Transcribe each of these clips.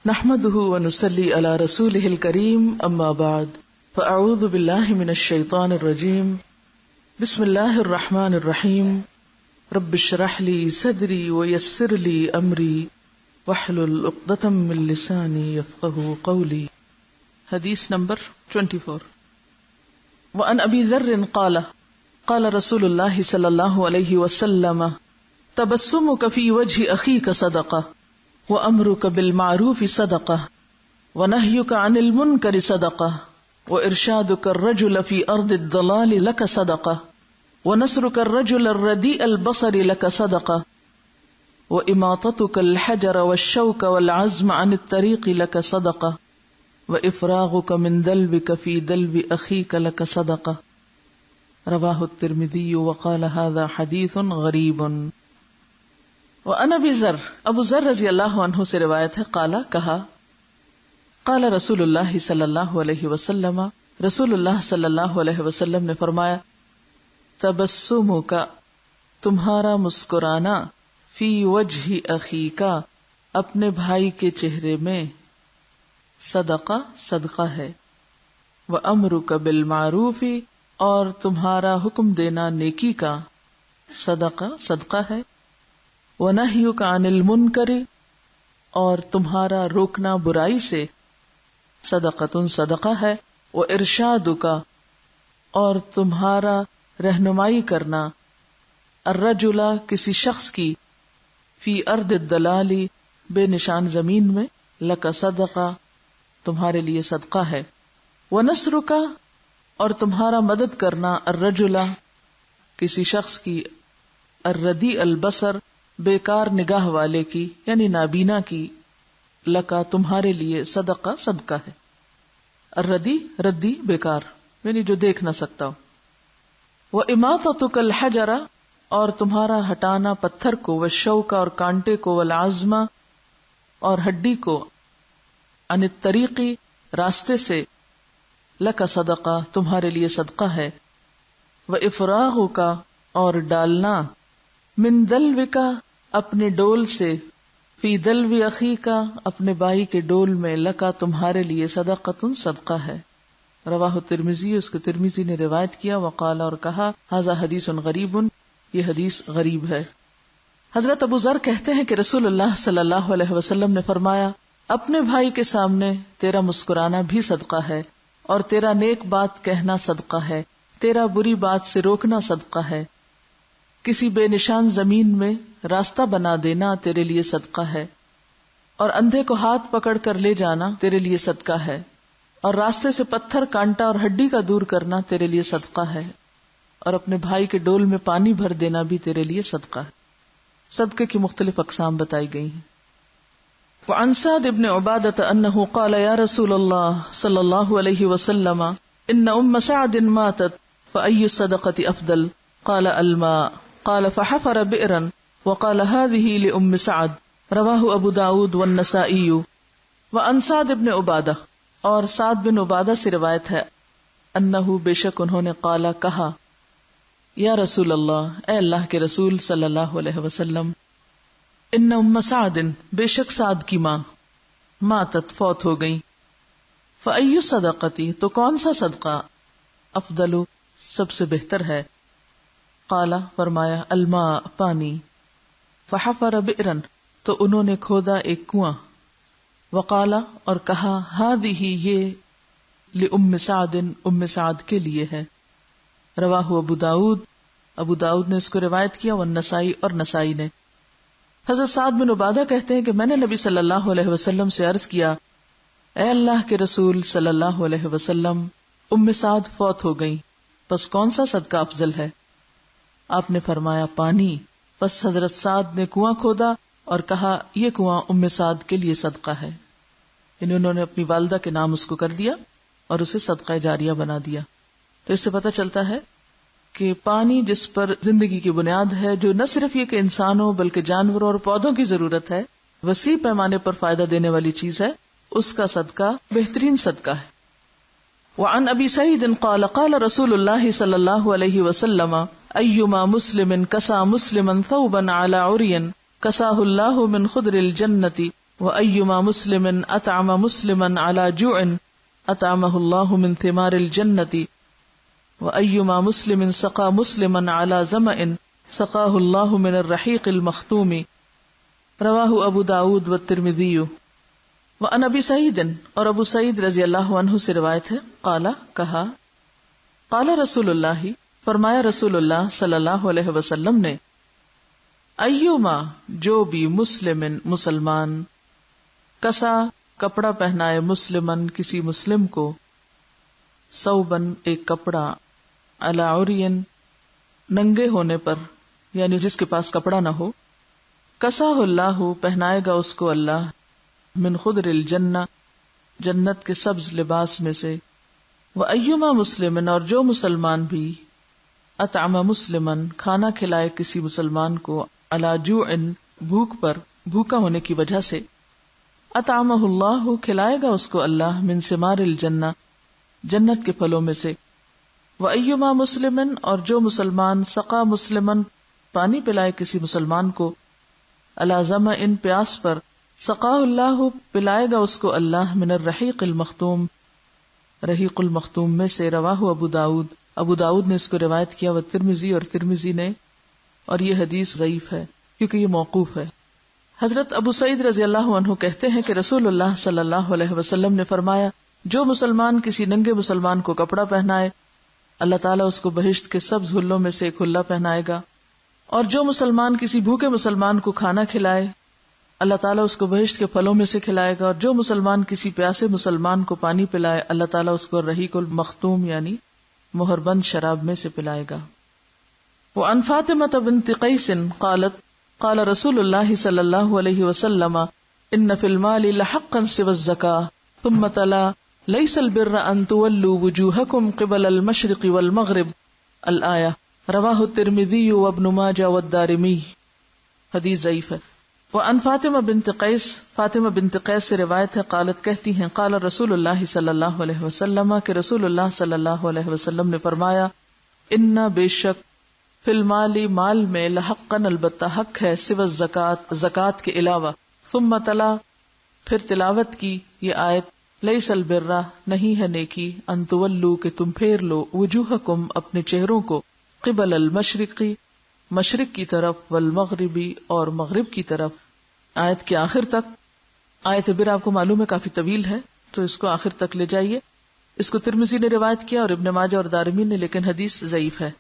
نحمده ونصلي على رسوله الكريم اما بعد فاعوذ بالله من الشيطان الرجيم بسم الله الرحمن الرحيم رب اشرح لي صدري ويسر لي امري واحلل عقدة من لساني يفقهوا قولي. حدیث نمبر 24. وعن ابي ذر قال قال رسول الله صلى الله عليه وسلم تبسمك في وجه اخيك صدقه وَأَمْرُكَ بِالْمَعْرُوفِ صَدَقَةٌ وَنَهْيُكَ عَنِ الْمُنْكَرِ صَدَقَةٌ وَإِرْشَادُكَ الرَّجُلَ فِي أَرْضِ الضَّلَالِ لَكَ صَدَقَةٌ وَنَصْرُكَ الرَّجُلَ الرَّدِيءَ الْبَصَرِ لَكَ صَدَقَةٌ وَإِمَاطَتُكَ الْحَجَرَ وَالشَّوْكَ وَالْعَزْمَ عَنِ الطَّرِيقِ لَكَ صَدَقَةٌ وَإِفْرَاغُكَ مِنْ دَلْبِكَ فِي دَلْبِ أَخِيكَ لَكَ صَدَقَةٌ. رواه الترمذي وقال هذا حديث غريب. وعن ابی ذر، ابو ذر رضی اللہ عنہ سے روایت ہے، قالا کہا، قال رسول اللہ صلی اللہ علیہ وسلم، رسول اللہ صلی اللہ علیہ وسلم نے فرمایا، تبسمک، تمہارا مسکرانا، فی وجہ اخیکا، اپنے بھائی کے چہرے میں، صدقہ، صدقہ ہے، وامرک بالمعروف، اور تمہارا حکم دینا نیکی کا، صدقہ، صدقہ ہے، وَنَهْيُكَ عَنِ الْمُنْكَرِ، اور تمہارا روکنا برائی سے، صدقۃ، صدقہ ہے، وَإِرْشَادُكَ، اور تمہارا رہنمائی کرنا، الرَّجُلَ، کسی شخص کی، فی ارض الضلال، بے نشان زمین میں، لَكَ صدقہ، تمہارے لیے صدقہ ہے، وَنَصْرُكَ، اور تمہارا مدد کرنا، الرَّجُلَ، کسی شخص کی، الرَّدِيءَ الْبَصَرِ، بیکار نگاہ والے کی، یعنی نابینا کی، لکا، تمہارے لیے، صدقہ، صدقہ ہے. الردی، ردی، بیکار، یعنی جو دیکھ نہ سکتا ہو. وَإِمَاطَتُكَ الْحَجَرَ، اور تمہارا ہٹانا پتھر کو، وَالشَّوْكَ، اور کانٹے کو، وَالْعَزْمَ، اور ہڈی کو، عَنِ الطَّرِيقِ، راستے سے، لکا صدقہ، تمہارے لیے صدقہ ہے. وَإِفْرَاغُكَ، اور ڈالنا، من دلوک، اپنے ڈول سے، فی دلو اخیکا، اپنے بھائی کے ڈول میں، لکا، تمہارے لیے، صدقۃ، صدقہ ہے. رواہ ترمذی، اس کو ترمذی نے روایت کیا، وقال، اور کہا، ھذا حدیث غریب، یہ حدیث غریب ہے. حضرت ابو ذر کہتے ہیں کہ رسول اللہ صلی اللہ علیہ وسلم نے فرمایا، اپنے بھائی کے سامنے تیرا مسکرانا بھی صدقہ ہے، اور تیرا نیک بات کہنا صدقہ ہے، تیرا بری بات سے روکنا صدقہ ہے، کسی بے نشان زمین میں راستہ بنا دینا تیرے لیے صدقہ ہے، اور اندھے کو ہاتھ پکڑ کر لے جانا تیرے لیے صدقہ ہے، اور راستے سے پتھر، کانٹا اور ہڈی کا دور کرنا تیرے لیے صدقہ ہے، اور اپنے بھائی کے ڈول میں پانی بھر دینا بھی تیرے لیے صدقہ ہے. صدقے کی مختلف اقسام بتائی گئی ہیں. وعن سعد بن عبادة انه قال یا رسول اللہ صلی اللہ علیہ وسلم ان ام سعد ماتت فأي الصدقة افضل؟ قال الماء. قال فحفر بئرا وقال هذه لأم سعد. رواه ابو داود والنسائی. وعن سعد بن عبادہ، اور سعد بن عبادہ سے روایت ہے، انہ، بے شک انہوں نے، قالا، کہا، یا رسول اللہ، اے اللہ کے رسول صلی اللہ علیہ وسلم، ان ام سعد، بے شک سعد کی ماں، ماتت، فوت ہو گئی، فأی الصدقۃ، تو کون سا صدقہ، افضل، سب سے بہتر ہے، قالا، فرمایا، الماء، پانی، فحفر بئرن، تو انہوں نے کھودا ایک کنواں، وقالا، اور کہا، ہذہ، یہ، لأم سعد، ام سعد کے لیے ہے. رواہ ابو داود، ابو داود نے اس کو روایت کیا، والنسائی، اور نسائی نے. حضرت سعد بن عبادہ کہتے ہیں کہ میں نے نبی صلی اللہ علیہ وسلم سے عرض کیا، اے اللہ کے رسول صلی اللہ علیہ وسلم، ام سعد فوت ہو گئی، پس کون سا صدقہ افضل ہے؟ آپ نے فرمایا، پانی. پس حضرت سعد نے کنواں کھودا اور کہا، یہ کنواں ام سعد کے لیے صدقہ ہے، یعنی انہوں نے اپنی والدہ کے نام اس کو کر دیا اور اسے صدقہ جاریہ بنا دیا. تو اس سے پتہ چلتا ہے کہ پانی جس پر زندگی کی بنیاد ہے، جو نہ صرف یہ کہ انسانوں بلکہ جانوروں اور پودوں کی ضرورت ہے، وسیع پیمانے پر فائدہ دینے والی چیز ہے، اس کا صدقہ بہترین صدقہ ہے. وعن ابی سعید قال قال رسول اللہ صلی اللہ علیہ وسلم ایما مسلم کسا مسلما ثوبا علی عری کساہ اللہ من خضر الجنۃ وَأَيُّمَا مُسْلِمٍ أَطْعَمَ مُسْلِمًا عَلَى جُوعٍ أَطْعَمَهُ اللَّهُ مِنْ ثِمَارِ الْجَنَّةِ وَأَيُّمَا مُسْلِمٍ سَقَى مُسْلِمًا عَلَى ظَمَإٍ سَقَاهُ اللَّهُ مِنَ الرَّحِيقِ الْمَخْتُومِ رواہ ابو داود والترمذی۔ وعن ابی سعید، اور ابو سعید رضی اللہ عنہ سے روایت ہے، قال کہا، قال رسول اللہ، فرمایا رسول اللہ صلی اللہ علیہ وسلم نے، ایما جو بھی مسلمن مسلمان، کسا کپڑا پہنائے مسلمن کسی مسلم کو، ثوبن ایک کپڑا، علی عرین ننگے ہونے پر، یعنی جس کے پاس کپڑا نہ ہو، کساہ اللہ پہنائے گا اس کو اللہ، من خضر الجنہ جنت کے سبز لباس میں سے، وَأَيُّمَا مُسْلِمٍ اور جو مسلمان بھی، اطعم مسلمن کھانا کھلائے کسی مسلمان کو، علی جوع بھوک پر، بھوکا ہونے کی وجہ سے، اطعمہ اللہ کھلائے گا اس کو اللہ، من ثمار الجنہ جنت کے پھلوں میں سے، وَأَيُّمَا مُسْلِمٍ اور جو مسلمان سقا مسلمن پانی پلائے کسی مسلمان کو، علی ظمأ پیاس پر، سقاہ اللہ پلائے گا اس کو اللہ، من الرحیق المختوم رحیق المختوم میں سے، رواہ ابو داود، ابو داود نے اس کو روایت کیا، والترمذی اور ترمذی نے، اور یہ حدیث ضعیف ہے کیونکہ یہ موقوف ہے۔ حضرت ابو سعید رضی اللہ عنہ کہتے ہیں کہ رسول اللہ صلی اللہ علیہ وسلم نے فرمایا، جو مسلمان کسی ننگے مسلمان کو کپڑا پہنائے، اللہ تعالیٰ اس کو بہشت کے سبز حلوں میں سے ایک حلہ پہنائے گا، اور جو مسلمان کسی بھوکے مسلمان کو کھانا کھلائے، اللہ تعالیٰ اس کو بہشت کے پھلوں میں سے کھلائے گا، اور جو مسلمان کسی پیاسے مسلمان کو پانی پلائے، اللہ تعالیٰ اس کو رحیق المختوم یعنی مہر بند شراب میں سے پلائے گا۔ وعن فاطمة بنت قیس قالت قال رسول اللہ صلی اللہ علیہ وسلم ان فی المال لحقا سوى الزکاة ثم تلا لیس البر ان تولوا وجوہکم قبل المشرق والمغرب الآیہ، رواہ الترمذی وابن ماجہ والدارمی۔ حدیث ضعیف ہے۔ وعن فاطمہ بنت قیس، فاطمہ بنت قیس سے روایت ہے، قالت کہتی ہیں، قال رسول اللہ صلی اللہ علیہ وسلم کہ رسول اللہ صلی اللہ علیہ وسلم نے فرمایا، ان بے شک فی المال مال میں، لحقا البتہ حق ہے، سوى الزکاة زکوٰۃ کے علاوہ، ثم تلا پھر تلاوت کی یہ آیت، لیس البر نہیں ہے نیکی، ان تولوا کہ تم پھیر لو، وجوہکم اپنے چہروں کو، قبل المشرقی مشرق کی طرف، والمغربی اور مغرب کی طرف۔ آیت کے آخر تک، آیت بر آپ کو معلوم ہے کافی طویل ہے، تو اس کو آخر تک لے جائیے۔ اس کو ترمذی نے روایت کیا اور ابن ماجہ اور دارمی نے، لیکن حدیث ضعیف ہے۔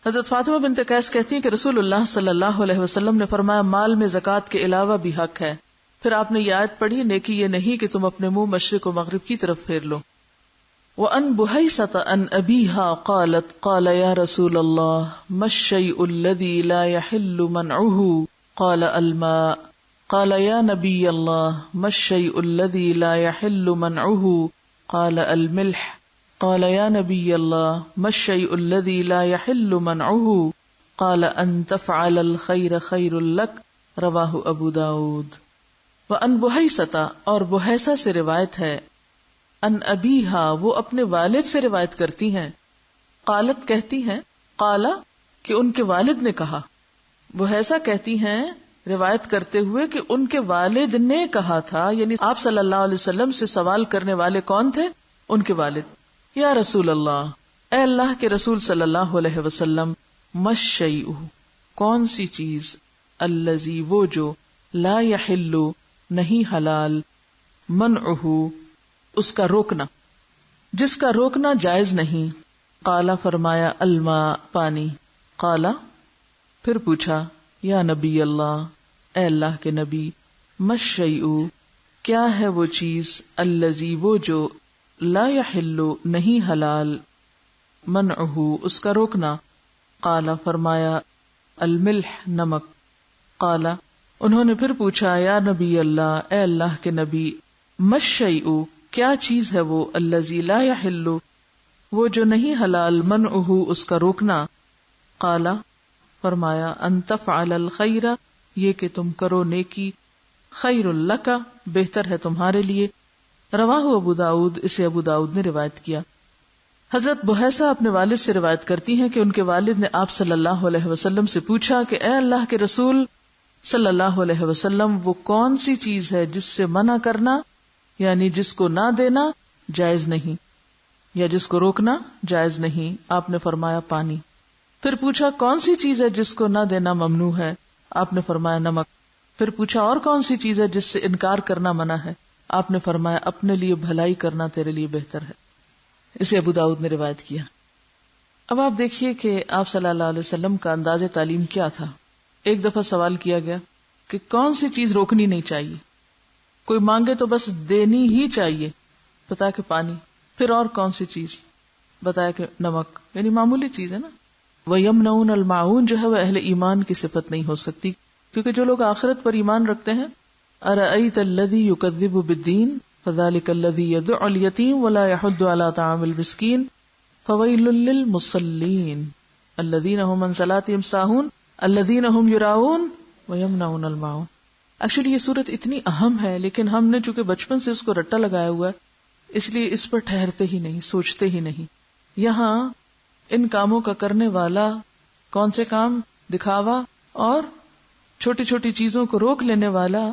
حضرت فاطمہ بنت قیس کہتی ہیں کہ رسول اللہ صلی اللہ علیہ وسلم نے فرمایا، مال میں زکوٰۃ کے علاوہ بھی حق ہے۔ پھر آپ نے یہ آیت پڑھی، نیکی یہ نہیں کہ تم اپنے منہ مشرق و مغرب کی طرف پھیر لو۔ وَأَن بُحَيْسَةَ عن أَبِيهَا قالت قال يا رسول الله ما الشيء الذي لا يحل منعه قال الماء قال يا نبي الله ما الشيء الذي لا يحل منعه قال الملح قال يا نبي الله ما الشيء الذي لا يحل منعه قال أن تفعل الخير خير لك رواہ ابو داود۔ وَأَن بُحَيْسَةَ اور بحیسہ سے روایت ہے، ان ابیہا وہ اپنے والد سے روایت کرتی ہیں، قالت کہتی ہیں، قالا کہ ان کے والد نے کہا، بحیسہ کہتی ہیں روایت کرتے ہوئے کہ ان کے والد نے کہا تھا، یعنی آپ صلی اللہ علیہ وسلم سے سوال کرنے والے کون تھے؟ ان کے والد۔ یا رسول اللہ، اے اللہ کے رسول صلی اللہ علیہ وسلم، مشیء کون سی چیز، الذی وہ جو، لا یحل نہیں حلال، منعہ اس کا روکنا، جس کا روکنا جائز نہیں، قالا فرمایا، الماء پانی، قالا پھر پوچھا، یا نبی اللہ اے اللہ کے نبی، مشیء کیا ہے وہ چیز، الذی وہ جو، لا یحل نہیں حلال، منعہ اس کا روکنا، قالا فرمایا، الملح نمک، قالا انہوں نے پھر پوچھا، یا نبی اللہ اے اللہ کے نبی، مشیء کیا چیز ہے وہ، الذی لا یحل وہ جو نہیں حلال، منعہ اس کا روکنا، قالا فرمایا، ان تفعل الخیر یہ کہ تم کرو نیکی، خیر لک بہتر ہے تمہارے لیے، رواہ ابو داود اسے ابو داود نے روایت کیا۔ حضرت بحیسہ اپنے والد سے روایت کرتی ہیں کہ ان کے والد نے آپ صلی اللہ علیہ وسلم سے پوچھا کہ اے اللہ کے رسول، صلی اللہ علیہ وسلم وہ کون سی چیز ہے جس سے منع کرنا یعنی جس کو نہ دینا جائز نہیں یا جس کو روکنا جائز نہیں؟ آپ نے فرمایا پانی۔ پھر پوچھا کون سی چیز ہے جس کو نہ دینا ممنوع ہے؟ آپ نے فرمایا نمک۔ پھر پوچھا اور کون سی چیز ہے جس سے انکار کرنا منع ہے؟ آپ نے فرمایا اپنے لیے بھلائی کرنا تیرے لیے بہتر ہے۔ اسے ابو داؤد نے روایت کیا۔ اب آپ دیکھیے کہ آپ صلی اللہ علیہ وسلم کا انداز تعلیم کیا تھا۔ ایک دفعہ سوال کیا گیا کہ کون سی چیز روکنی نہیں چاہیے، کوئی مانگے تو بس دینی ہی چاہیے، بتایا کہ پانی۔ پھر اور کون سی چیز؟ بتایا کہ نمک، یعنی معمولی چیز ہے نا۔ وَيَمْنَعُونَ الْمَاعُونَ جو ہے وہ اہل ایمان کی صفت نہیں ہو سکتی، کیونکہ جو لوگ آخرت پر ایمان رکھتے ہیں أَرَأَيْتَ الَّذِي يُكَذِّبُ بِالدِّينِ فَذَلِكَ الَّذِي يَدُعُّ الْيَتِيمَ وَلَا يَحُضُّ عَلَى طَعَامِ الْمِسْكِينِ فَوَيْلٌ لِّلْمُصَلِّينَ الَّذِينَ هُمْ عَنْ صَلَاتِهِمْ سَاهُونَ الَّذِينَ هُمْ يُرَاءُونَ وَيَمْنَعُونَ الْمَاعُونَ۔ ایکچولی یہ صورت اتنی اہم ہے لیکن ہم نے چونکہ بچپن سے اس کو رٹا لگایا ہوا ہے اس لیے اس پر ٹھہرتے ہی نہیں، سوچتے ہی نہیں۔ یہاں ان کاموں کا کرنے والا کون سے کام؟ دکھاوا اور چھوٹی چھوٹی چیزوں کو روک لینے والا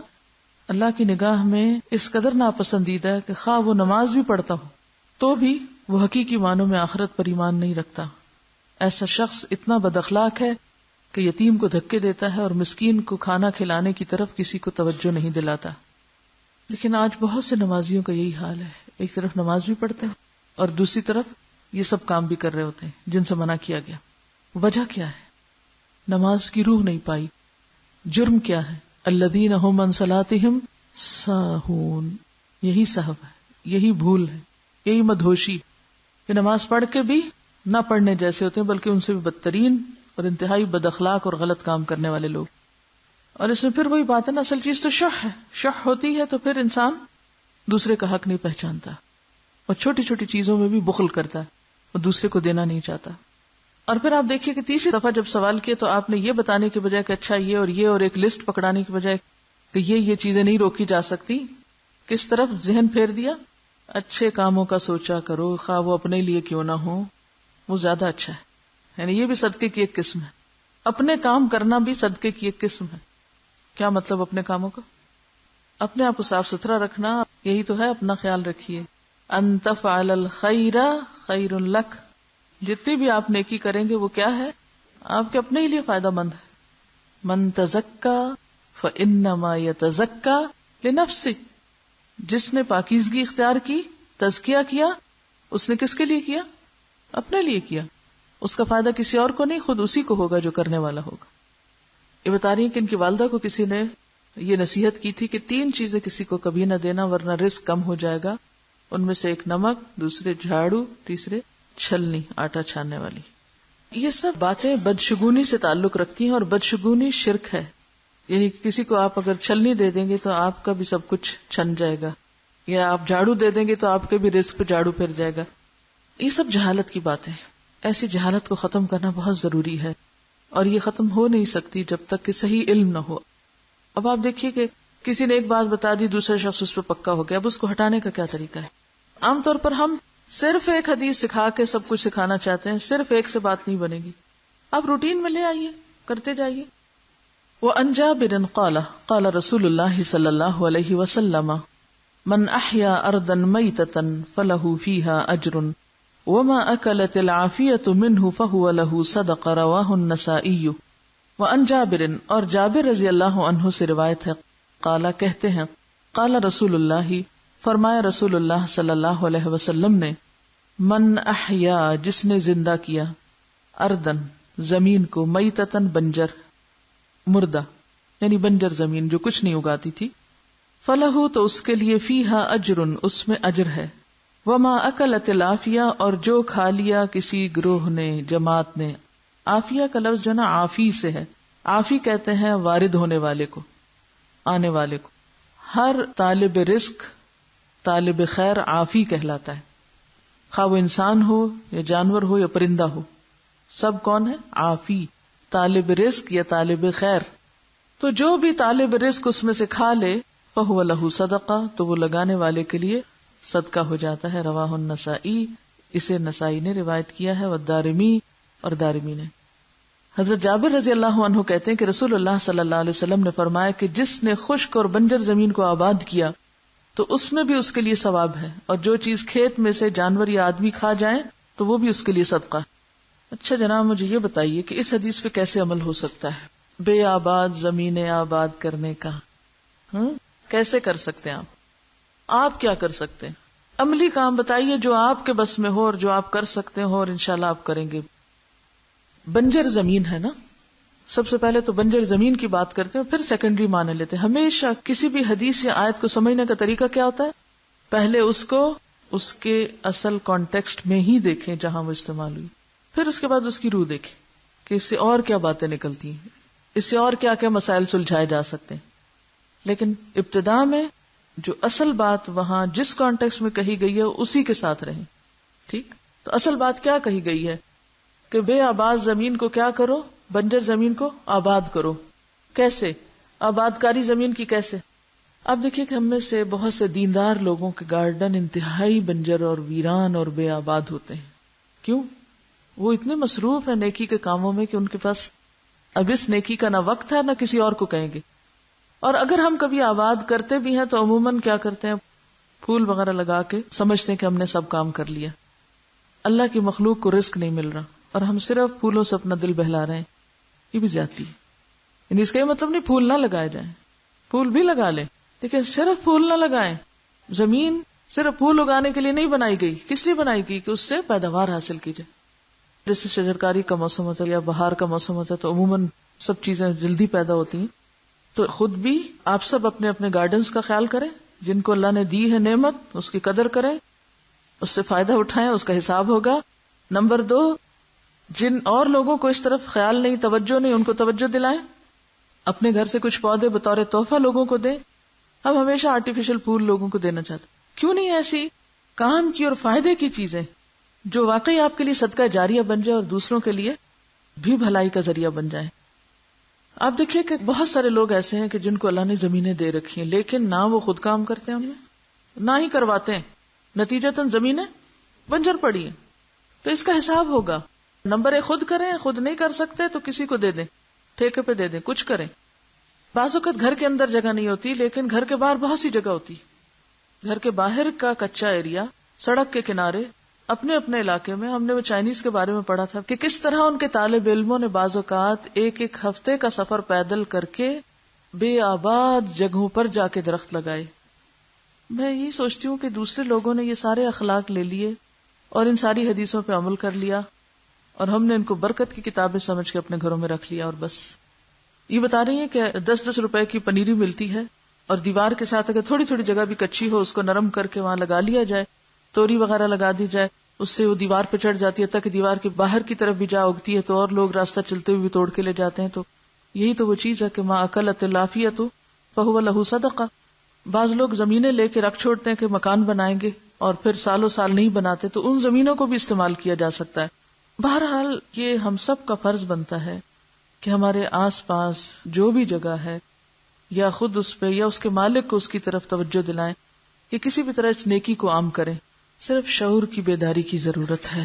اللہ کی نگاہ میں اس قدر ناپسندیدہ ہے کہ خواہ وہ نماز بھی پڑھتا ہو تو بھی وہ حقیقی معنوں میں آخرت پر ایمان نہیں رکھتا۔ ایسا شخص اتنا بد اخلاق ہے کہ یتیم کو دھکے دیتا ہے اور مسکین کو کھانا کھلانے کی طرف کسی کو توجہ نہیں دلاتا۔ لیکن آج بہت سے نمازیوں کا یہی حال ہے، ایک طرف نماز بھی پڑھتے ہیں اور دوسری طرف یہ سب کام بھی کر رہے ہوتے ہیں جن سے منع کیا گیا۔ وجہ کیا ہے؟ نماز کی روح نہیں پائی۔ جرم کیا ہے؟ الذین هم عن صلاتهم ساہون، یہی سہو ہے، یہی بھول ہے، یہی مدہوشی کہ نماز پڑھ کے بھی نہ پڑھنے جیسے ہوتے ہیں بلکہ ان سے بھی بدترین اور انتہائی بد اخلاق اور غلط کام کرنے والے لوگ۔ اور اس میں پھر وہی بات ہے نا، اصل چیز تو شح ہے، شح ہوتی ہے تو پھر انسان دوسرے کا حق نہیں پہچانتا اور چھوٹی چھوٹی چیزوں میں بھی بخل کرتا ہے اور دوسرے کو دینا نہیں چاہتا۔ اور پھر آپ دیکھیے کہ تیسری دفعہ جب سوال کیا تو آپ نے یہ بتانے کے بجائے کہ اچھا یہ اور ایک لسٹ پکڑانے کے بجائے کہ یہ چیزیں نہیں روکی جا سکتی، کس طرف ذہن پھیر دیا؟ اچھے کاموں کا سوچا کرو، خواہ وہ اپنے لیے کیوں نہ ہو، وہ زیادہ اچھا ہے۔ یعنی یہ بھی صدقے کی ایک قسم ہے، اپنے کام کرنا بھی صدقے کی ایک قسم ہے۔ کیا مطلب اپنے کاموں کا؟ اپنے آپ کو صاف ستھرا رکھنا، یہی تو ہے اپنا خیال رکھیے۔ ان تفعل الخیر خیر لک، جتنی بھی آپ نیکی کریں گے وہ کیا ہے؟ آپ کے اپنے ہی لیے فائدہ مند ہے۔ من تزکا فانما یتزکا لنفسہ، جس نے پاکیزگی اختیار کی، تزکیہ کیا، اس نے کس کے لیے کیا؟ اپنے لیے کیا۔ اس کا فائدہ کسی اور کو نہیں، خود اسی کو ہوگا جو کرنے والا ہوگا۔ یہ بتا رہی ہیں کہ ان کی والدہ کو کسی نے یہ نصیحت کی تھی کہ 3 چیزیں کسی کو کبھی نہ دینا ورنہ رزق کم ہو جائے گا۔ ان میں سے ایک نمک، دوسرے جھاڑو، تیسرے چھلنی، آٹا چھاننے والی۔ یہ سب باتیں بدشگونی سے تعلق رکھتی ہیں اور بدشگونی شرک ہے۔ یعنی کسی کو آپ اگر چھلنی دے دیں گے تو آپ کا بھی سب کچھ چھن جائے گا، یا آپ جھاڑو دے دیں گے تو آپ کے بھی رزق پہ جھاڑو پھر جائے گا۔ یہ سب جہالت کی باتیں، ایسی جہالت کو ختم کرنا بہت ضروری ہے اور یہ ختم ہو نہیں سکتی جب تک کہ صحیح علم نہ ہو۔ اب آپ دیکھیے کہ کسی نے ایک بات بتا دی، دوسرا شخص اس پہ پکا ہو گیا، اب اس کو ہٹانے کا کیا طریقہ ہے؟ عام طور پر ہم صرف ایک حدیث سکھا کے سب کچھ سکھانا چاہتے ہیں، صرف ایک سے بات نہیں بنے گی، آپ روٹین میں لے آئیے، کرتے جائیے۔ وَعَنْ جَابِرٍ قَالَ قَالَ رسول اللہ صلی اللہ علیہ وسلم من احیا ارضا میتۃ فلہ فیہا اجر وما اکلت العافیۃ منہ فہو لہ صدقہ، رواہ النسائی۔ وعن جابر، اور جابر رضی اللہ عنہ سے روایت ہے، قال کہتے ہیں، قال رسول اللہ، فرمایا رسول اللہ صلی اللہ علیہ وسلم نے، من احیا، جس نے زندہ کیا، اردن، زمین کو، میتتن، بنجر، مردہ یعنی بنجر زمین جو کچھ نہیں اگاتی تھی، فلہ، تو اس کے لیے، فیہا اجر، اس میں اجر ہے، وما اکلت العافیہ، اور جو کھا لیا کسی گروہ نے، جماعت نے۔ عافیہ کا لفظ جو نا عافی سے ہے، عافی کہتے ہیں وارد ہونے والے کو، آنے والے کو۔ ہر طالب رزق، طالب خیر عافی کہلاتا ہے، خواہ وہ انسان ہو یا جانور ہو یا پرندہ ہو، سب کون ہے؟ عافی، طالب رزق یا طالب خیر۔ تو جو بھی طالب رزق اس میں سے کھا لے، فہو لہ صدقہ، تو وہ لگانے والے کے لیے صدقہ ہو جاتا ہے۔ رواہ النسائی، اسے نسائی نے روایت کیا ہے، والدارمی، اور دارمی نے۔ حضرت جابر رضی اللہ عنہ کہتے ہیں کہ رسول اللہ صلی اللہ علیہ وسلم نے فرمایا کہ جس نے خشک اور بنجر زمین کو آباد کیا تو اس میں بھی اس کے لیے ثواب ہے، اور جو چیز کھیت میں سے جانور یا آدمی کھا جائیں تو وہ بھی اس کے لیے صدقہ ہے۔ اچھا جناب مجھے یہ بتائیے کہ اس حدیث پہ کیسے عمل ہو سکتا ہے، بے آباد زمینیں آباد کرنے کا؟ کیسے کر سکتے ہیں آپ کیا کر سکتے ہیں؟ عملی کام بتائیے جو آپ کے بس میں ہو اور جو آپ کر سکتے ہو اور انشاءاللہ آپ کریں گے۔ بنجر زمین ہے نا، سب سے پہلے تو بنجر زمین کی بات کرتے ہیں، پھر سیکنڈری معنی لیتے ہیں۔ ہمیشہ کسی بھی حدیث یا آیت کو سمجھنے کا طریقہ کیا ہوتا ہے؟ پہلے اس کو اس کے اصل کانٹیکسٹ میں ہی دیکھیں جہاں وہ استعمال ہوئی، پھر اس کے بعد اس کی روح دیکھیں کہ اس سے اور کیا باتیں نکلتی ہیں، اس سے اور کیا کیا مسائل سلجھائے جا سکتے ہیں۔ لیکن ابتدا میں جو اصل بات وہاں جس کانٹیکسٹ میں کہی گئی ہے اسی کے ساتھ رہیں، ٹھیک؟ تو اصل بات کیا کہی گئی ہے کہ بے آباد زمین کو کیا کرو، بنجر زمین کو آباد کرو۔ کیسے آباد کاری زمین کی؟ کیسے؟ آپ دیکھیے کہ ہم میں سے بہت سے دیندار لوگوں کے گارڈن انتہائی بنجر اور ویران اور بے آباد ہوتے ہیں۔ کیوں؟ وہ اتنے مصروف ہیں نیکی کے کاموں میں کہ ان کے پاس اب اس نیکی کا نہ وقت ہے نہ کسی اور کو کہیں گے۔ اور اگر ہم کبھی آباد کرتے بھی ہیں تو عموماً کیا کرتے ہیں، پھول وغیرہ لگا کے سمجھتے ہیں کہ ہم نے سب کام کر لیا۔ اللہ کی مخلوق کو رزق نہیں مل رہا اور ہم صرف پھولوں سے اپنا دل بہلا رہے ہیں، یہ بھی زیادتی ہے۔ یعنی اس کا یہ مطلب نہیں پھول نہ لگائے جائیں، پھول بھی لگا لیں، لیکن صرف پھول نہ لگائیں۔ زمین صرف پھول اگانے کے لیے نہیں بنائی گئی، کس لیے بنائی گئی؟ کہ اس سے پیداوار حاصل کی جائے۔ جیسے شجرکاری کا موسم ہوتا ہے یا بہار کا موسم ہوتا ہے تو عموماً سب چیزیں جلدی پیدا ہوتی ہیں، تو خود بھی آپ سب اپنے اپنے گارڈنز کا خیال کریں، جن کو اللہ نے دی ہے نعمت اس کی قدر کریں، اس سے فائدہ اٹھائیں، اس کا حساب ہوگا۔ نمبر 2، جن اور لوگوں کو اس طرف خیال نہیں، توجہ نہیں، ان کو توجہ دلائیں، اپنے گھر سے کچھ پودے بطور تحفہ لوگوں کو دیں۔ ہم ہمیشہ آرٹیفیشل پھول لوگوں کو دینا چاہتے، کیوں نہیں ایسی کام کی اور فائدے کی چیزیں جو واقعی آپ کے لیے صدقہ جاریہ بن جائے اور دوسروں کے لیے بھی بھلائی کا ذریعہ بن جائے۔ آپ دیکھیے کہ بہت سارے لوگ ایسے ہیں کہ جن کو اللہ نے زمینیں دے رکھی ہیں لیکن نہ وہ خود کام کرتے ہیں ان میں، نہ ہی کرواتے ہیں، نتیجتاً زمینیں بنجر پڑی ہیں۔ تو اس کا حساب ہوگا۔ نمبر 1 خود کریں، خود نہیں کر سکتے تو کسی کو دے دیں، ٹھیکے پہ دے دیں، کچھ کریں۔ بعض اوقات گھر کے اندر جگہ نہیں ہوتی لیکن گھر کے باہر بہت سی جگہ ہوتی، گھر کے باہر کا کچا ایریا، سڑک کے کنارے، اپنے اپنے علاقے میں۔ ہم نے وہ چائنیز کے بارے میں پڑھا تھا کہ کس طرح ان کے طالب علموں نے بعض اوقات ایک ہفتے کا سفر پیدل کر کے بے آباد جگہوں پر جا کے درخت لگائے۔ میں یہی سوچتی ہوں کہ دوسرے لوگوں نے یہ سارے اخلاق لے لیے اور ان ساری حدیثوں پہ عمل کر لیا اور ہم نے ان کو برکت کی کتابیں سمجھ کے اپنے گھروں میں رکھ لیا، اور بس یہ بتا رہی ہیں کہ 10-10 روپے کی پنیری ملتی ہے اور دیوار کے ساتھ اگر تھوڑی تھوڑی جگہ بھی کچی ہو اس کو نرم کر کے وہاں لگا لیا جائے، توری وغیرہ لگا دی جائے، اس سے وہ دیوار پہ چڑھ جاتی ہے تاکہ دیوار کے باہر کی طرف بھی جا اگتی ہے تو اور لوگ راستہ چلتے ہوئے بھی توڑ کے لے جاتے ہیں۔ تو یہی تو وہ چیز ہے کہ ما اکلت العافیۃ فہو لہ صدقہ۔ بعض لوگ زمینیں لے کے رکھ چھوڑتے ہیں کہ مکان بنائیں گے اور پھر سالوں سال نہیں بناتے، تو ان زمینوں کو بھی استعمال کیا جا سکتا ہے۔ بہرحال یہ ہم سب کا فرض بنتا ہے کہ ہمارے آس پاس جو بھی جگہ ہے یا خود اس پہ یا اس کے مالک کو اس کی طرف توجہ دلائیں کہ کسی بھی طرح اس نیکی کو عام کریں۔ صرف شعور کی بیداری کی ضرورت ہے۔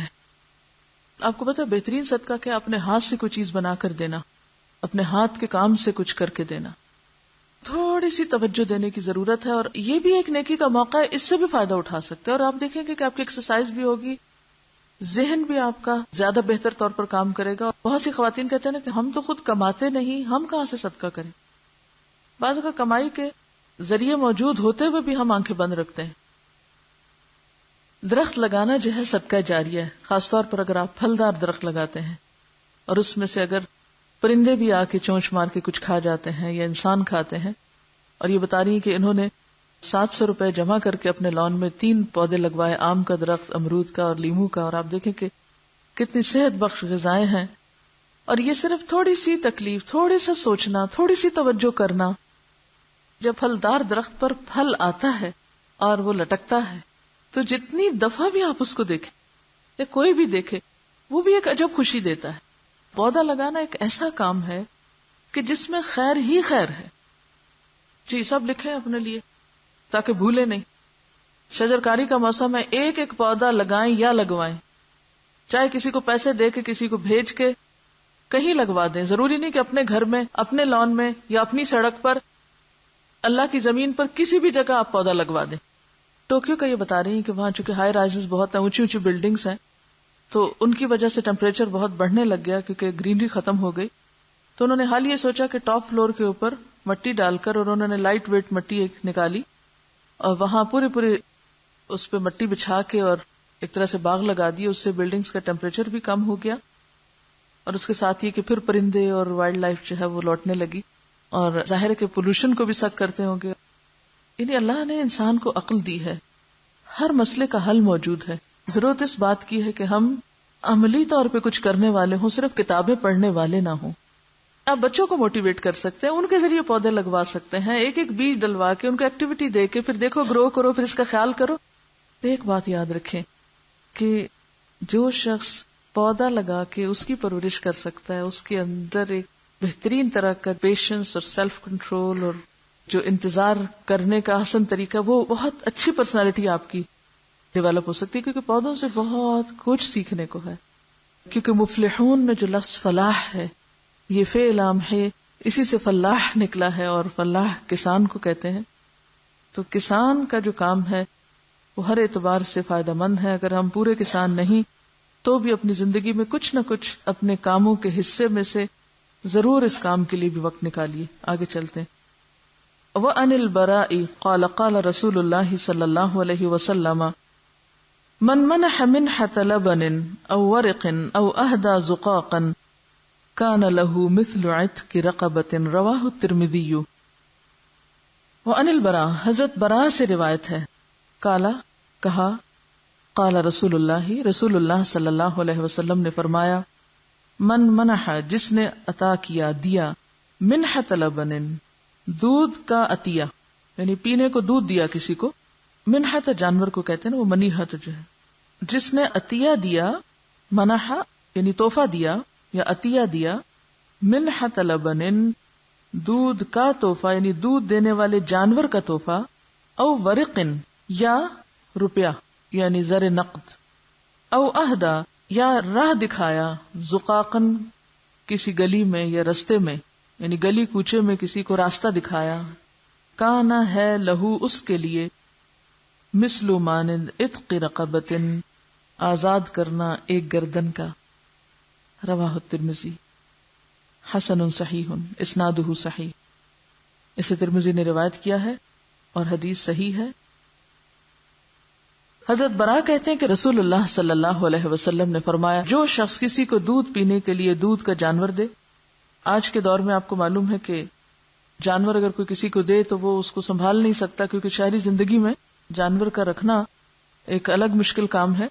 آپ کو پتہ ہے بہترین صدقہ کیا؟ اپنے ہاتھ سے کوئی چیز بنا کر دینا، اپنے ہاتھ کے کام سے کچھ کر کے دینا۔ تھوڑی سی توجہ دینے کی ضرورت ہے اور یہ بھی ایک نیکی کا موقع ہے، اس سے بھی فائدہ اٹھا سکتے ہیں اور آپ دیکھیں گے کہ آپ کی ایکسرسائز بھی ہوگی، ذہن بھی آپ کا زیادہ بہتر طور پر کام کرے گا۔ بہت سی خواتین کہتے ہیں نا کہ ہم تو خود کماتے نہیں، ہم کہاں سے صدقہ کریں۔ بعض اوقات کمائی کے ذریعے موجود ہوتے ہوئے بھی ہم آنکھیں بند رکھتے ہیں۔ درخت لگانا جو ہے صدقہ جاریہ ہے، خاص طور پر اگر آپ پھلدار درخت لگاتے ہیں اور اس میں سے اگر پرندے بھی آ کے چونچ مار کے کچھ کھا جاتے ہیں یا انسان کھاتے ہیں۔ اور یہ بتا رہی ہیں کہ انہوں نے 700 روپے جمع کر کے اپنے لان میں 3 پودے لگوائے، آم کا درخت، امرود کا اور لیمو کا، اور آپ دیکھیں کہ کتنی صحت بخش غذائیں ہیں۔ اور یہ صرف تھوڑی سی تکلیف، تھوڑی سا سوچنا، تھوڑی سی توجہ کرنا۔ جب پھلدار درخت پر پھل آتا ہے اور وہ لٹکتا ہے تو جتنی دفعہ بھی آپ اس کو دیکھیں یا کوئی بھی دیکھے وہ بھی ایک عجب خوشی دیتا ہے۔ پودا لگانا ایک ایسا کام ہے کہ جس میں خیر ہی خیر ہے۔ جی سب لکھیں اپنے لیے تاکہ بھولے نہیں۔ شجرکاری کا موسم ہے، ایک ایک پودا لگائیں یا لگوائیں، چاہے کسی کو پیسے دے کے، کسی کو بھیج کے، کہیں لگوا دیں. ضروری نہیں کہ اپنے گھر میں، اپنے لان میں یا اپنی سڑک پر، اللہ کی زمین پر کسی بھی جگہ آپ پودا لگوا دیں. ٹوکیو کا یہ بتا رہی ہیں کہ وہاں چونکہ ہائی رائزز بہت ہیں، اونچی اونچی بلڈنگز ہیں، تو ان کی وجہ سے ٹیمپریچر بہت بڑھنے لگ گیا کیونکہ گرینری ختم ہو گئی. تو انہوں نے حال یہ سوچا کہ ٹاپ فلور کے اوپر مٹی ڈال کر، اور انہوں نے لائٹ ویٹ مٹی ایک نکالی اور وہاں پورے اس پہ مٹی بچھا کے اور ایک طرح سے باغ لگا دیے. اس سے بلڈنگز کا ٹیمپریچر بھی کم ہو گیا، اور اس کے ساتھ یہ کہ پھر پرندے اور وائلڈ لائف جو ہے وہ لوٹنے لگی، اور ظاہر ہے کہ پولوشن کو بھی سک کرتے ہوں گے. یعنی اللہ نے انسان کو عقل دی ہے، ہر مسئلے کا حل موجود ہے. ضرورت اس بات کی ہے کہ ہم عملی طور پہ کچھ کرنے والے ہوں، صرف کتابیں پڑھنے والے نہ ہوں. آپ بچوں کو موٹیویٹ کر سکتے ہیں، ان کے ذریعے پودے لگوا سکتے ہیں، ایک ایک بیج ڈلوا کے ان کو ایکٹیویٹی دے کے پھر دیکھو گرو کرو، پھر اس کا خیال کرو. ایک بات یاد رکھیں کہ جو شخص پودا لگا کے اس کی پرورش کر سکتا ہے، اس کے اندر ایک بہترین طرح کا پیشنس اور سیلف کنٹرول اور جو انتظار کرنے کا حسن طریقہ، وہ بہت اچھی پرسنالٹی آپ کی ڈیولپ ہو سکتی ہے. کیونکہ پودوں سے بہت کچھ سیکھنے کو ہے. کیونکہ مفلحون میں جو لفظ فلاح ہے، یہ فعل عام ہے، اسی سے فلاح نکلا ہے، اور فلاح کسان کو کہتے ہیں. تو کسان کا جو کام ہے وہ ہر اعتبار سے فائدہ مند ہے. اگر ہم پورے کسان نہیں تو بھی اپنی زندگی میں کچھ نہ کچھ اپنے کاموں کے حصے میں سے ضرور اس کام کے لیے بھی وقت نکالیے. آگے چلتے ہیں. وَعَنِ الْبَرَاءِ قَالَ قَالَ رَسُولُ اللَّهِ صلی اللہ علیہ وسلم من منح منحة لبن او ورق او اهدى زقاقا كان له مثل عتق رقبة رواہ الترمذی. وعن البراء، حضرت براء سے روایت ہے، قال کہا، قال رسول اللہ صلی اللہ علیہ وسلم نے فرمایا، من منح جس نے عطا کیا، دیا، منحة لبن دودھ کا عطیہ، یعنی پینے کو دودھ دیا کسی کو. منحت جانور کو کہتے ہیں نا، وہ منیحت جو ہے. جس نے عطیہ دیا، منحا یعنی تحفہ دیا یا عطیہ دیا، منحت لبن دودھ کا تحفہ یعنی دودھ دینے والے جانور کا تحفہ، او ورقن یا روپیہ یعنی زر نقد، او اہدا یا راہ دکھایا، زقاقن کسی گلی میں یا رستے میں یعنی گلی کوچے میں کسی کو راستہ دکھایا، کانا ہے لہو اس کے لیے، مثل مانند عتق رقبۃ آزاد کرنا ایک گردن کا. رواہ الترمذی حسن صحیح اسنادہ صحیح. اسے ترمذی نے روایت کیا ہے اور حدیث صحیح ہے. حضرت براء کہتے ہیں کہ رسول اللہ صلی اللہ علیہ وسلم نے فرمایا، جو شخص کسی کو دودھ پینے کے لیے دودھ کا جانور دے. آج کے دور میں آپ کو معلوم ہے کہ جانور اگر کوئی کسی کو دے تو وہ اس کو سنبھال نہیں سکتا، کیونکہ شہری زندگی میں جانور کا رکھنا ایک الگ مشکل کام ہے.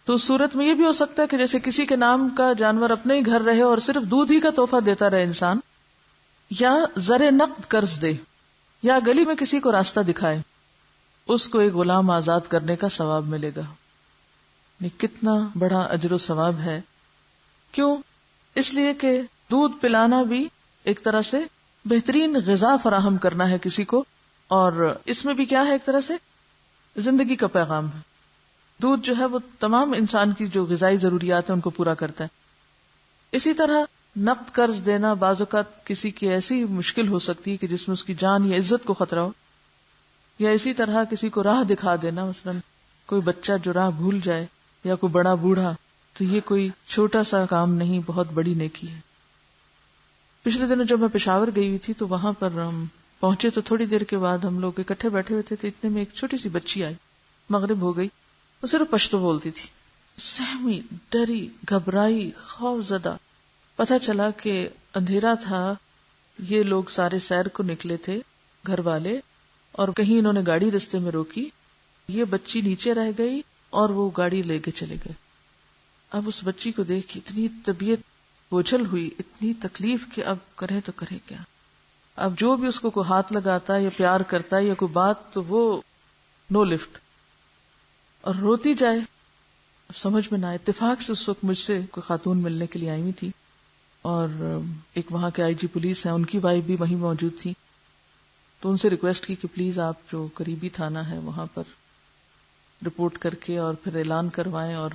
تو اس صورت میں یہ بھی ہو سکتا ہے کہ جیسے کسی کے نام کا جانور اپنے ہی گھر رہے اور صرف دودھ ہی کا تحفہ دیتا رہے انسان، یا زر نقد قرض دے، یا گلی میں کسی کو راستہ دکھائے، اس کو ایک غلام آزاد کرنے کا ثواب ملے گا. یہ کتنا بڑا اجر و ثواب ہے. کیوں؟ اس لیے کہ دودھ پلانا بھی ایک طرح سے بہترین غذا فراہم کرنا ہے کسی کو، اور اس میں بھی کیا ہے، ایک طرح سے زندگی کا پیغام ہے. دودھ جو ہے وہ تمام انسان کی جو غذائی ضروریات ہیں ان کو پورا کرتا ہے. اسی طرح نقد قرض دینا بعض اوقات کسی کی ایسی مشکل ہو سکتی ہے کہ جس میں اس کی جان یا عزت کو خطرہ ہو، یا اسی طرح کسی کو راہ دکھا دینا، مثلا کوئی بچہ جو راہ بھول جائے یا کوئی بڑا بوڑھا، تو یہ کوئی چھوٹا سا کام نہیں، بہت بڑی نیکی ہے. پچھلے دنوں جب میں پشاور گئی ہوئی تھی تو وہاں پر ہم پہنچے تو تھوڑی دیر کے بعد ہم لوگ اکٹھے بیٹھے ہوئے تھے، اتنے میں ایک چھوٹی سی بچی آئی، مغرب ہو گئی، وہ صرف پشتو بولتی تھی. سہمی، ڈری، گھبرائی، خوف زدہ. پتہ چلا کہ اندھیرا تھا، یہ لوگ سارے سیر کو نکلے تھے گھر والے، اور کہیں انہوں نے گاڑی رستے میں روکی، یہ بچی نیچے رہ گئی اور وہ گاڑی لے کے چلے گئے. اب اس بچی کو دیکھ اتنی طبیعت بوجھل ہوئی، اتنی تکلیف کہ اب کرے تو کرے کیا. اب جو بھی اس کو کوئی ہاتھ لگاتا ہے یا پیار کرتا ہے یا کوئی بات، تو وہ نو لفٹ، اور روتی جائے. سمجھ میں نہ آئے. اتفاق سے اس وقت مجھ سے کوئی خاتون ملنے کے لیے آئی ہوئی تھی، اور ایک وہاں کے آئی جی پولیس ہیں، ان کی وائف بھی وہیں موجود تھی. تو ان سے ریکویسٹ کی کہ پلیز آپ جو قریبی تھانہ ہے وہاں پر رپورٹ کر کے اور پھر اعلان کروائیں اور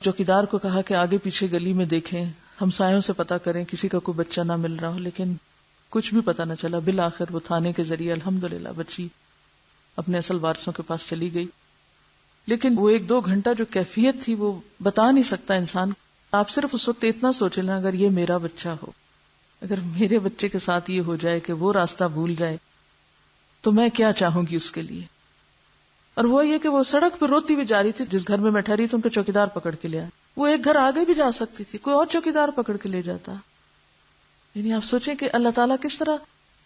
چوکیدار کو کہا کہ آگے پیچھے گلی میں دیکھیں، ہمسایوں سے پتہ کریں کسی کا کوئی بچہ نہ مل رہا ہو، لیکن کچھ بھی پتہ نہ چلا۔ بالآخر وہ تھانے کے ذریعے الحمدللہ بچی اپنے اصل وارثوں کے پاس چلی گئی۔ لیکن وہ 1-2 گھنٹہ جو کیفیت تھی وہ بتا نہیں سکتا انسان۔ آپ صرف اس وقت اتنا سوچ لینا، اگر یہ میرا بچہ ہو، اگر میرے بچے کے ساتھ یہ ہو جائے کہ وہ راستہ بھول جائے تو میں کیا چاہوں گی اس کے لیے۔ اور وہ یہ کہ وہ سڑک پہ روتی ہوئی جا رہی تھی، جس گھر میں میں ٹھہری تھی ان کو چوکیدار پکڑ کے لے آیا۔ وہ ایک گھر آگے بھی جا سکتی تھی، کوئی اور چوکیدار پکڑ کے لے جاتا۔ یعنی آپ سوچیں کہ اللہ تعالیٰ کس طرح